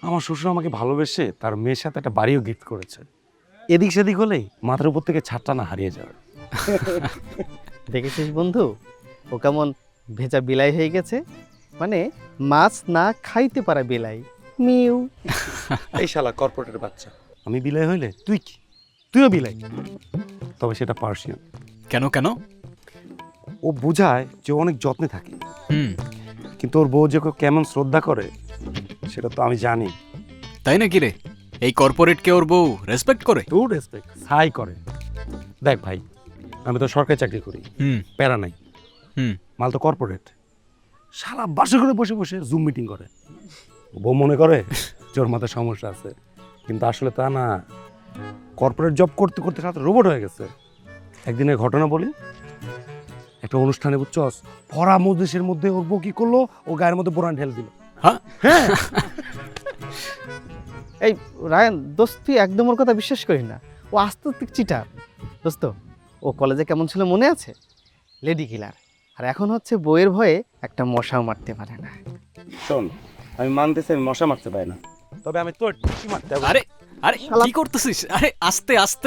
আমার শ্বশুর আমাকে ভালোবেসে তার মেয়ের সাথে একটা বাড়িও গিফট করেছে। এদিক সেদিক হলেই মাথার উপর থেকে ছাদটা না হারিয়ে যাবে। দেখেছিস বন্ধু, ও কেমন ভেজা বিলাই হয়ে গেছে, মানে মাছ না খাইতে পারা বিলাই। মিউ। এই শালা কর্পোরেটের বাচ্চা, আমি বিলাই হইলে তুই কি? তুইও বিলাই, তবে সেটা পার্সিয়ান। কেন কেন? ও বোঝায় যে ও অনেক যত্নে থাকে, হুম, কিন্তু ওর বউ যে ওকে কেমন শ্রদ্ধা করে সেটা তো আমি জানি। তাই নাকি রে? এই কর্পোরেটকে ওর বউ রেসপেক্ট করে? টু রেসপেক্ট হাই করে। দেখ ভাই, আমি তো সরকারি চাকরি করি, হুম প্যারা নাই। হুম। মাল তো কর্পোরেট, সারা বাসে করে বসে বসে জুম মিটিং করে। বউ মনে করে যে ওর মাথায় সমস্যা আছে, কিন্তু আসলে তা না। কর্পোরেট জব করতে করতে সাথে রোবট হয়ে গেছে। একদিনের ঘটনা বলি, একটা অনুষ্ঠানে বুঝছস, ভরা মজলিসের মধ্যে ওর বউ কি করলো, ও গায়ের মধ্যে বোরান ঢেল দিল। হ্যাঁ? হ্যাঁ, এই রায়ান দোস্ত, তুই একদম ওর কথা বিশ্বাস করিস না। ও আস্তিক চিটার। দোস্ত, ও কলেজে কেমন ছিল মনে আছে? Lady killer. আর এখন হচ্ছে বইয়ের ভয়ে একটা মশাও মারতে পারে না। শোন, আমি মানতেছি আমি মশা মারতে পারি না, তবে আমি তোর কি মারতে পারি। আরে আরে শালা- কি করতেছিস? আরে আস্তে আস্তে।